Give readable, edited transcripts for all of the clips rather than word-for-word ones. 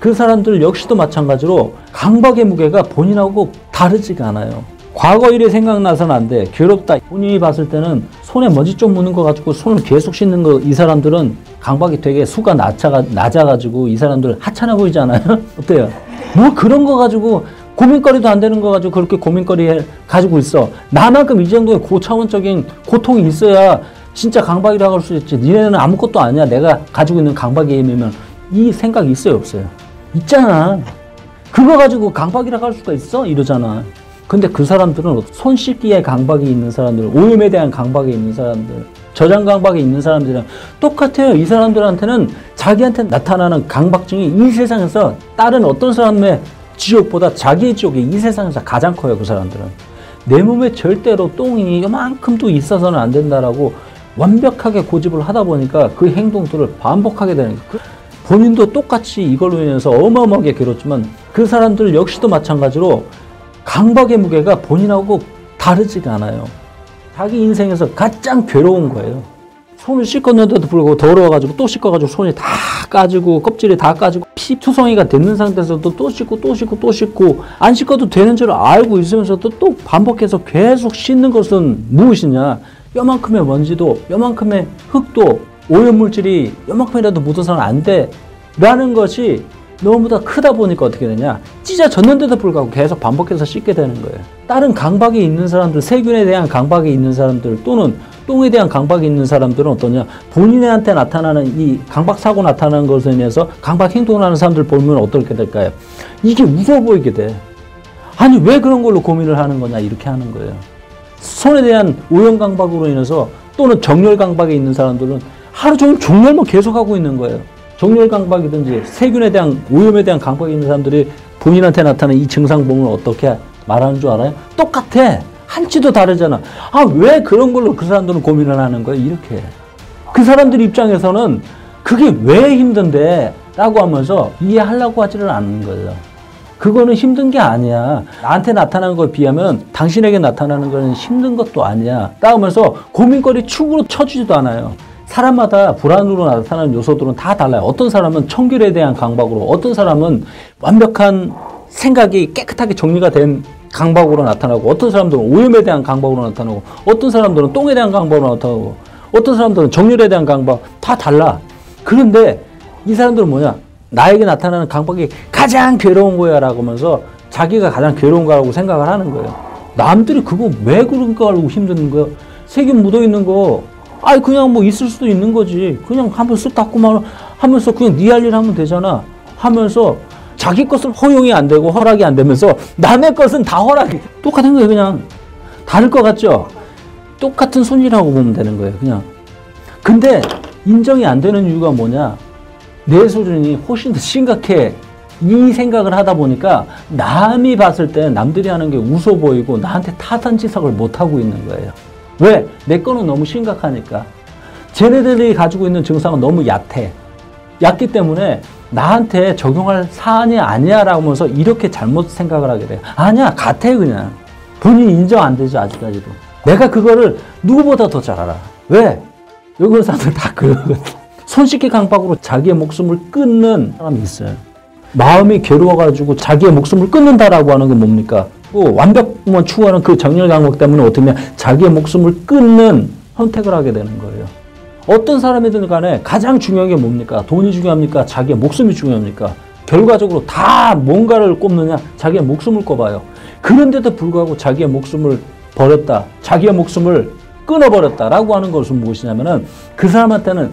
그 사람들 역시도 마찬가지로 강박의 무게가 본인하고 다르지가 않아요. 과거 일이 생각나서는 안 돼. 괴롭다. 본인이 봤을 때는 손에 먼지 좀 묻는 거 가지고 손을 계속 씻는 거, 이 사람들은 강박이 되게 수가 낮아가지고 이 사람들 하찮아 보이지 않아요? 어때요? 뭐 그런 거 가지고 고민거리도 안 되는 거 가지고 그렇게 고민거리 가지고 있어. 나만큼 이 정도의 고차원적인 고통이 있어야 진짜 강박이라고 할 수 있지. 니네는 아무것도 아니야. 내가 가지고 있는 강박의 힘이면. 이 생각이 있어요, 없어요? 있잖아. 그거 가지고 강박이라고 할 수가 있어? 이러잖아. 근데 그 사람들은 손 씻기에 강박이 있는 사람들, 오염에 대한 강박이 있는 사람들, 저장 강박이 있는 사람들이랑 똑같아요. 이 사람들한테는 자기한테 나타나는 강박증이 이 세상에서 다른 어떤 사람의 지옥보다 자기의 지옥이 이 세상에서 가장 커요. 그 사람들은. 내 몸에 절대로 똥이 요만큼도 있어서는 안 된다라고 완벽하게 고집을 하다 보니까 그 행동들을 반복하게 되는 거예요. 본인도 똑같이 이걸로 인해서 어마어마하게 괴롭지만 그 사람들 역시도 마찬가지로 강박의 무게가 본인하고 다르지가 않아요. 자기 인생에서 가장 괴로운 거예요. 손을 씻었는데도 불구하고 더러워가지고 또 씻어가지고 손이 다 까지고 껍질이 다 까지고 피 투성이가 됐는 상태에서도 또 씻고 또 씻고 또 씻고 안 씻어도 되는 줄 알고 있으면서도 또 반복해서 계속 씻는 것은 무엇이냐. 요만큼의 먼지도 요만큼의 흙도 오염물질이 요만큼이라도 묻어서는 안 돼 라는 것이 너무나 크다 보니까 어떻게 되냐, 찢어졌는데도 불구하고 계속 반복해서 씻게 되는 거예요. 다른 강박이 있는 사람들, 세균에 대한 강박이 있는 사람들 또는 똥에 대한 강박이 있는 사람들은 어떠냐, 본인한테 나타나는 이 강박사고 나타나는 것에 인해서 강박 행동을 하는 사람들 보면 어떻게 될까요? 이게 무서워 보이게 돼. 아니 왜 그런 걸로 고민을 하는 거냐, 이렇게 하는 거예요. 손에 대한 오염 강박으로 인해서 또는 정렬 강박이 있는 사람들은 하루 종일 정렬만 계속하고 있는 거예요. 정렬 강박이든지 세균에 대한 오염에 대한 강박이 있는 사람들이 본인한테 나타나는 이 증상 보면 어떻게 말하는 줄 알아요? 똑같아. 한치도 다르잖아. 아, 왜 그런 걸로 그 사람들은 고민을 하는 거예요? 이렇게. 그 사람들 입장에서는 그게 왜 힘든데? 라고 하면서 이해하려고 하지를 않는 거예요. 그거는 힘든 게 아니야. 나한테 나타나는 거에 비하면 당신에게 나타나는 거는 힘든 것도 아니야. 따라하면서 고민거리 축으로 쳐주지도 않아요. 사람마다 불안으로 나타나는 요소들은 다 달라요. 어떤 사람은 청결에 대한 강박으로, 어떤 사람은 완벽한 생각이 깨끗하게 정리가 된 강박으로 나타나고, 어떤 사람들은 오염에 대한 강박으로 나타나고, 어떤 사람들은 똥에 대한 강박으로 나타나고, 어떤 사람들은 정렬에 대한 강박, 다 달라. 그런데 이 사람들은 뭐냐, 나에게 나타나는 강박이 가장 괴로운 거야 라고 하면서 자기가 가장 괴로운 거라고 생각을 하는 거예요. 남들이 그거 왜 그런 거 알고 힘든 거야? 세균 묻어있는 거 아니 그냥 뭐 있을 수도 있는 거지. 그냥 한번 쓱 닦고만 하면서 그냥 네 할 일 하면 되잖아 하면서 자기 것은 허용이 안 되고 허락이 안 되면서 남의 것은 다 허락이. 똑같은 거예요. 그냥 다를 것 같죠? 똑같은 손이라고 보면 되는 거예요. 그냥. 근데 인정이 안 되는 이유가 뭐냐, 내 수준이 훨씬 더 심각해. 이 생각을 하다 보니까 남이 봤을 때 남들이 하는 게 웃어 보이고 나한테 타산지석을 못하고 있는 거예요. 왜? 내 거는 너무 심각하니까. 쟤네들이 가지고 있는 증상은 너무 얕아. 얕기 때문에 나한테 적용할 사안이 아니야 라고 하면서 이렇게 잘못 생각을 하게 돼요. 아니야, 같아. 그냥 본인이 인정 안 되죠. 아직까지도. 내가 그거를 누구보다 더 잘 알아. 왜? 여기 사람들 다 그러거든. 손 씻기 강박으로 자기의 목숨을 끊는 사람이 있어요. 마음이 괴로워가지고 자기의 목숨을 끊는다라고 하는 건 뭡니까? 완벽만 추구하는 그 정렬 강박 때문에 어떻게 보면 자기의 목숨을 끊는 선택을 하게 되는 거예요. 어떤 사람이든 간에 가장 중요한 게 뭡니까? 돈이 중요합니까? 자기의 목숨이 중요합니까? 결과적으로 다 뭔가를 꼽느냐? 자기의 목숨을 꼽아요. 그런데도 불구하고 자기의 목숨을 버렸다, 자기의 목숨을 끊어버렸다라고 하는 것은 무엇이냐면은 그 사람한테는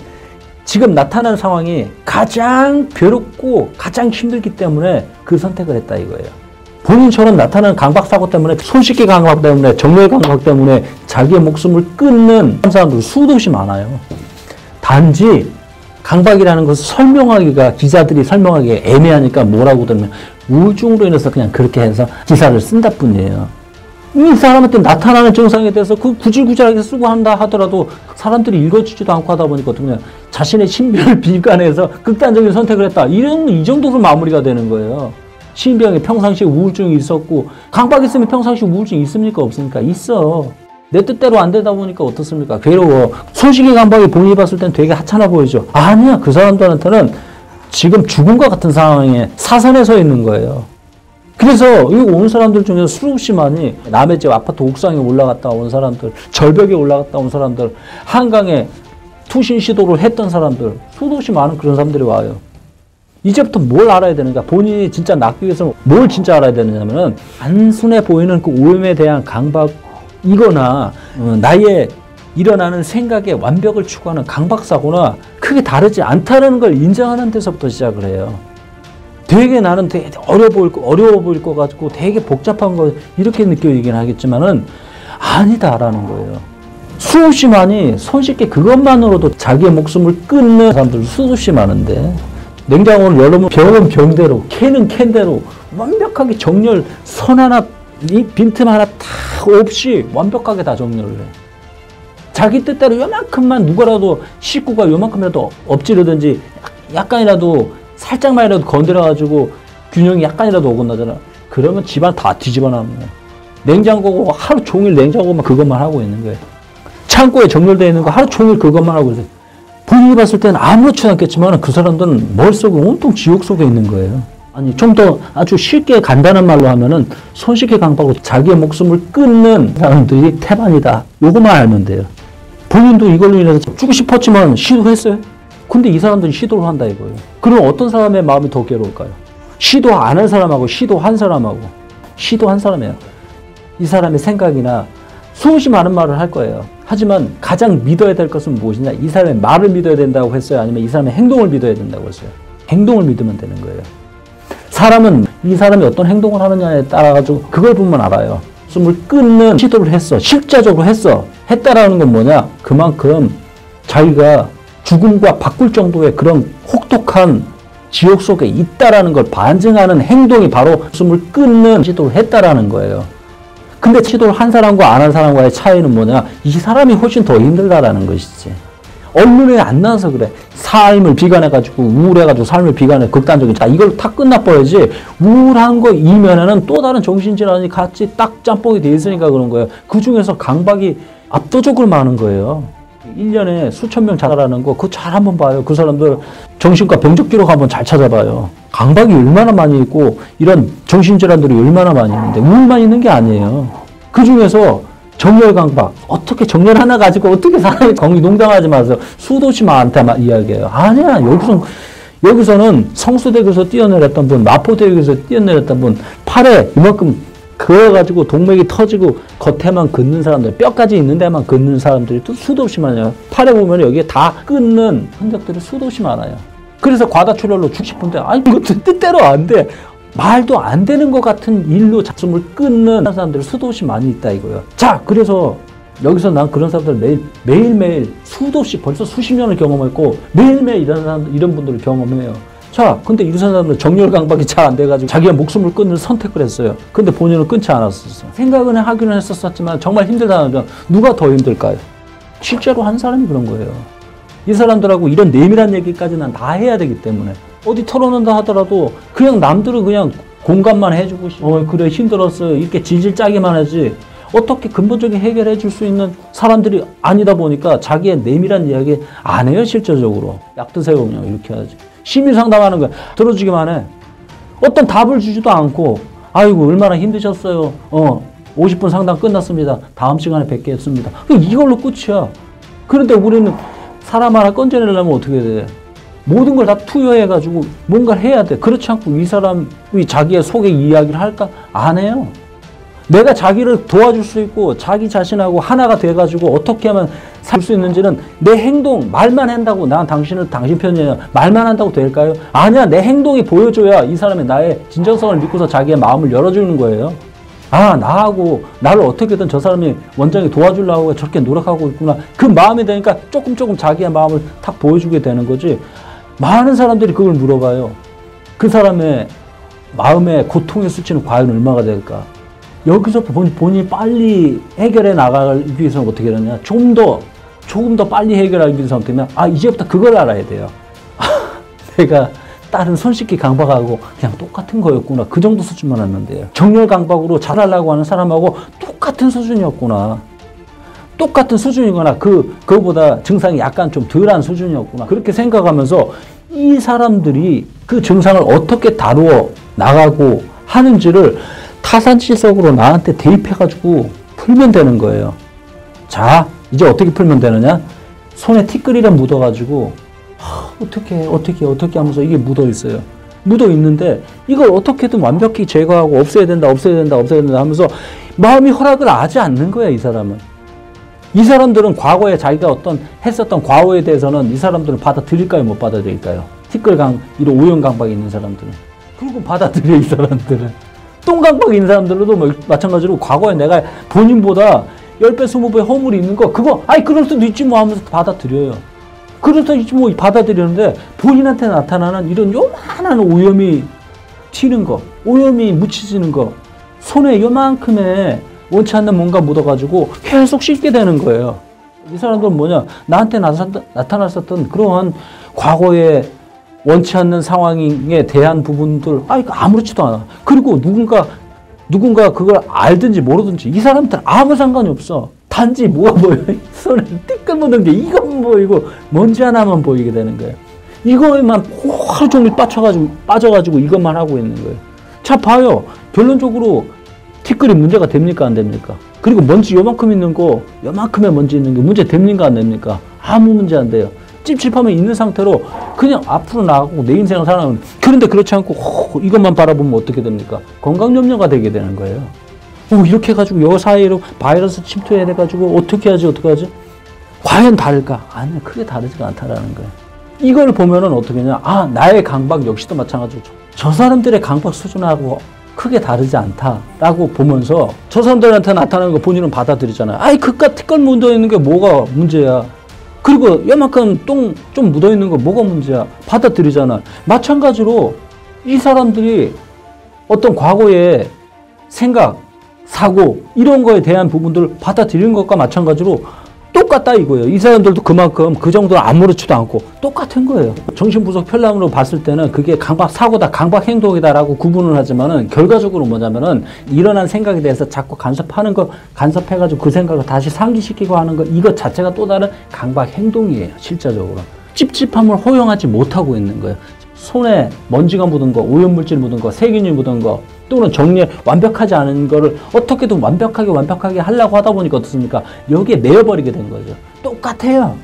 지금 나타나는 상황이 가장 괴롭고 가장 힘들기 때문에 그 선택을 했다 이거예요. 본인처럼 나타나는 강박사고 때문에, 손 씻기 강박 때문에, 정렬 강박 때문에 자기의 목숨을 끊는 사람들 수도 없이 많아요. 단지 강박이라는 것을 설명하기가, 기자들이 설명하기가 애매하니까 뭐라고 들으면 우울증으로 인해서 그냥 그렇게 해서 기사를 쓴다 뿐이에요. 이 사람한테 나타나는 증상에 대해서 그 구질구질하게 쓰고 한다 하더라도 사람들이 읽어주지도 않고 하다 보니까 어떻게 자신의 신변을 비관해서 극단적인 선택을 했다. 이 정도로 마무리가 되는 거예요. 신병이 평상시에 우울증이 있었고, 강박 있으면 평상시에 우울증이 있습니까? 없습니까? 있어. 내 뜻대로 안 되다 보니까 어떻습니까? 괴로워. 손 씻기 강박이 본인이 봤을 땐 되게 하찮아 보이죠? 아니야. 그 사람들한테는 지금 죽음과 같은 상황에 사선에 서 있는 거예요. 그래서 여기 온 사람들 중에서 수없이 많이 남의 집 아파트 옥상에 올라갔다 온 사람들, 절벽에 올라갔다 온 사람들, 한강에 투신 시도를 했던 사람들, 수없이 많은 그런 사람들이 와요. 이제부터 뭘 알아야 되는가? 본인이 진짜 낫기 위해서 뭘 진짜 알아야 되느냐면은 단순해 보이는 그 오염에 대한 강박이거나 나의 일어나는 생각의 완벽을 추구하는 강박사고나 크게 다르지 않다는 걸 인정하는 데서부터 시작을 해요. 되게 나는 되게 어려워 보일 것 같고 되게 복잡한 거 이렇게 느껴지긴 하겠지만은 아니다라는 거예요. 수없이 많이 손쉽게 그것만으로도 자기의 목숨을 끊는 사람들 수없이 많은데 냉장고를 열어보면 병은 병대로 캔은 캔대로 완벽하게 정렬 선 하나 이 빈틈 하나 다 없이 완벽하게 다 정렬을 해. 자기 뜻대로 요만큼만 누구라도 식구가 요만큼이라도 엎지르든지 약간이라도 살짝만이라도 건드려가지고 균형이 약간이라도 어긋나잖아. 그러면 집안 다 뒤집어 놔요. 냉장고고 하루 종일 냉장고만 그것만 하고 있는 거예요. 창고에 정렬되어 있는 거 하루 종일 그것만 하고 있어요. 본인이 봤을 때는 아무렇지 않겠지만 그 사람들은 머릿속에 온통 지옥 속에 있는 거예요. 아니 좀 더 아주 쉽게 간단한 말로 하면은 손쉽게 강박으로 자기의 목숨을 끊는 사람들이 태반이다. 요것만 알면 돼요. 본인도 이걸로 인해서 죽고 싶었지만 시도했어요. 근데 이 사람들이 시도를 한다 이거예요. 그럼 어떤 사람의 마음이 더 괴로울까요? 시도 안 한 사람하고 시도한 사람하고 시도한 사람이에요. 이 사람의 생각이나 수없이 많은 말을 할 거예요. 하지만 가장 믿어야 될 것은 무엇이냐? 이 사람의 말을 믿어야 된다고 했어요? 아니면 이 사람의 행동을 믿어야 된다고 했어요? 행동을 믿으면 되는 거예요. 사람은 이 사람이 어떤 행동을 하느냐에 따라가지고 그걸 보면 알아요. 숨을 끊는 시도를 했어. 실제적으로 했어. 했다라는 건 뭐냐? 그만큼 자기가 죽음과 바꿀 정도의 그런 혹독한 지옥 속에 있다라는 걸 반증하는 행동이 바로 숨을 끊는 시도를 했다라는 거예요. 근데 시도를 한 사람과 안 한 사람과의 차이는 뭐냐? 이 사람이 훨씬 더 힘들다라는 것이지. 언론에 안 나와서 그래. 삶을 비관해가지고 우울해가지고 삶을 비관해 극단적인 자 이걸 다 끝나버려야지. 우울한 거 이면에는 또 다른 정신질환이 같이 딱 짬뽕이 돼 있으니까 그런 거예요. 그 중에서 강박이 압도적으로 많은 거예요. 1년에 수천 명 자살하는 거 그거 잘 한번 봐요. 그 사람들 정신과 병적 기록 한번 잘 찾아봐요. 강박이 얼마나 많이 있고 이런 정신질환들이 얼마나 많이 있는데 우울만 있는 게 아니에요. 그 중에서 정렬 강박. 어떻게 정렬 하나 가지고 어떻게 사람이 농담하지 마세요. 수도시 많다 이야기해요. 아니야. 여기서는 성수대교에서 뛰어내렸던 분, 마포대교에서 뛰어내렸던 분, 팔에 이만큼 그어가지고 동맥이 터지고 겉에만 긋는 사람들, 뼈까지 있는 데만 긋는 사람들이 또 수도 없이 많아요. 팔에 보면 여기에 다 끊는 흔적들이 수도 없이 많아요. 그래서 과다출혈로 죽고 싶은데 아니 이것도 뜻대로 안 돼. 말도 안 되는 것 같은 일로 숨을 끊는 사람들이 수도 없이 많이 있다 이거예요. 자, 그래서 여기서 난 그런 사람들 매일매일 수도 없이 벌써 수십 년을 경험했고 매일매일 이런 분들을 경험해요. 자, 근데 이런 사람들은 정렬 강박이 잘 안 돼가지고 자기가 목숨을 끊는 선택을 했어요. 근데 본인은 끊지 않았었어. 생각은 하기는 했었지만 정말 힘들다면 누가 더 힘들까요? 실제로 한 사람이 그런 거예요. 이 사람들하고 이런 내밀한 얘기까지는 다 해야 되기 때문에 어디 털어놓는다 하더라도 그냥 남들은 그냥 공감만 해주고 그래 힘들었어요 이렇게 질질 짜기만 하지 어떻게 근본적인 해결해 줄 수 있는 사람들이 아니다 보니까 자기의 내밀한 이야기 안 해요. 실질적으로 약 드세요 그냥 이렇게 하지. 심리 상담하는 거야. 들어주기만 해. 어떤 답을 주지도 않고 아이고 얼마나 힘드셨어요. 50분 상담 끝났습니다. 다음 시간에 뵙겠습니다. 이걸로 끝이야. 그런데 우리는 사람 하나 건져내려면 어떻게 돼? 모든 걸 다 투여해가지고 뭔가를 해야 돼. 그렇지 않고 이 사람이 자기의 속의 이야기를 할까? 안 해요. 내가 자기를 도와줄 수 있고 자기 자신하고 하나가 돼가지고 어떻게 하면 살 수 있는지는 내 행동, 말만 한다고 난 당신은 당신 편이에요. 말만 한다고 될까요? 아니야. 내 행동이 보여줘야 이 사람이 나의 진정성을 믿고서 자기의 마음을 열어주는 거예요. 아, 나하고 나를 어떻게든 저 사람이 원장이 도와주려고 저렇게 노력하고 있구나. 그 마음이 되니까 조금 자기의 마음을 탁 보여주게 되는 거지. 많은 사람들이 그걸 물어봐요. 그 사람의 마음의 고통의 수치는 과연 얼마가 될까? 여기서 본인이 빨리 해결해 나가기 위해서는 어떻게 하느냐? 조금 더 빨리 해결하기 위해서는 어떻게 하냐? 이제부터 그걸 알아야 돼요. 내가 다른 손쉽게 강박하고 그냥 똑같은 거였구나. 그 정도 수준만 하면 돼요. 정렬 강박으로 잘하려고 하는 사람하고 똑같은 수준이었구나. 똑같은 수준이거나 그거보다 증상이 약간 좀 덜한 수준이었구나. 그렇게 생각하면서 이 사람들이 그 증상을 어떻게 다루어 나가고 하는지를 타산지석으로 나한테 대입해가지고 풀면 되는 거예요. 자, 이제 어떻게 풀면 되느냐? 손에 티끌이라 묻어가지고 어떻게 하면서 이게 묻어 있어요. 묻어 있는데 이걸 어떻게든 완벽히 제거하고 없애야 된다 하면서 마음이 허락을 하지 않는 거야, 이 사람은. 이 사람들은 과거에 자기가 했었던 과오에 대해서는 이 사람들은 받아들일까요, 못 받아들일까요? 이런 오염 강박이 있는 사람들은. 그리고 받아들여, 이 사람들은. 똥 강박이 있는 사람들도 마찬가지로 과거에 내가 본인보다 10배, 20배 허물이 있는 거, 그럴 수도 있지 뭐 하면서 받아들여요. 그럴 수도 있지 뭐 받아들이는데 본인한테 나타나는 이런 요만한 오염이 튀는 거, 오염이 묻히지는 거, 손에 요만큼의 원치 않는 뭔가 묻어가지고 계속 씻게 되는 거예요. 이 사람들은 뭐냐? 나한테 나타났었던 그러한 과거의 원치 않는 상황에 대한 부분들, 아무렇지도 않아. 그리고 누군가 그걸 알든지 모르든지 이 사람들 아무 상관이 없어. 단지 뭐가 보여? 손에 띠끌 묻은 게 이건 보이고 먼지 하나만 보이게 되는 거예요. 이거에만 하루 종일 빠져가지고 이것만 하고 있는 거예요. 자, 봐요. 결론적으로 티끌이 문제가 됩니까, 안 됩니까? 그리고 먼지 요만큼의 먼지 있는 게 문제 됩니까, 안 됩니까? 아무 문제 안 돼요. 찝찝하면 있는 상태로 그냥 앞으로 나가고 내 인생을 살아가는. 그런데 그렇지 않고 이것만 바라보면 어떻게 됩니까? 건강염려가 되게 되는 거예요. 이렇게 해가지고 요 사이로 바이러스 침투해야 돼가지고 어떻게 하지? 과연 다를까? 아니요, 크게 다르지가 않다라는 거예요. 이걸 보면은 어떻게 하냐? 나의 강박 역시도 마찬가지로 저 사람들의 강박 수준하고 크게 다르지 않다라고 보면서 저 사람들한테 나타나는 거 본인은 받아들이잖아요. 그깟 티끌 묻어있는 게 뭐가 문제야. 그리고 요만큼 똥 좀 묻어있는 거 뭐가 문제야. 받아들이잖아. 마찬가지로 이 사람들이 어떤 과거의 생각, 사고 이런 거에 대한 부분들을 받아들이는 것과 마찬가지로 똑같다 이거예요. 이 사람들도 그만큼 그 정도는 아무렇지도 않고 똑같은 거예요. 정신분석 편람으로 봤을 때는 그게 강박 사고다, 강박 행동이다라고 구분을 하지만은 결과적으로 뭐냐면은 일어난 생각에 대해서 자꾸 간섭해가지고 그 생각을 다시 상기시키고 하는 거, 이것 자체가 또 다른 강박 행동이에요. 실제적으로. 찝찝함을 허용하지 못하고 있는 거예요. 손에 먼지가 묻은 거, 오염물질 묻은 거, 세균이 묻은 거, 또는 정리 완벽하지 않은 거를 어떻게든 완벽하게 하려고 하다 보니까 어떻습니까? 여기에 내어버리게 된 거죠. 똑같아요.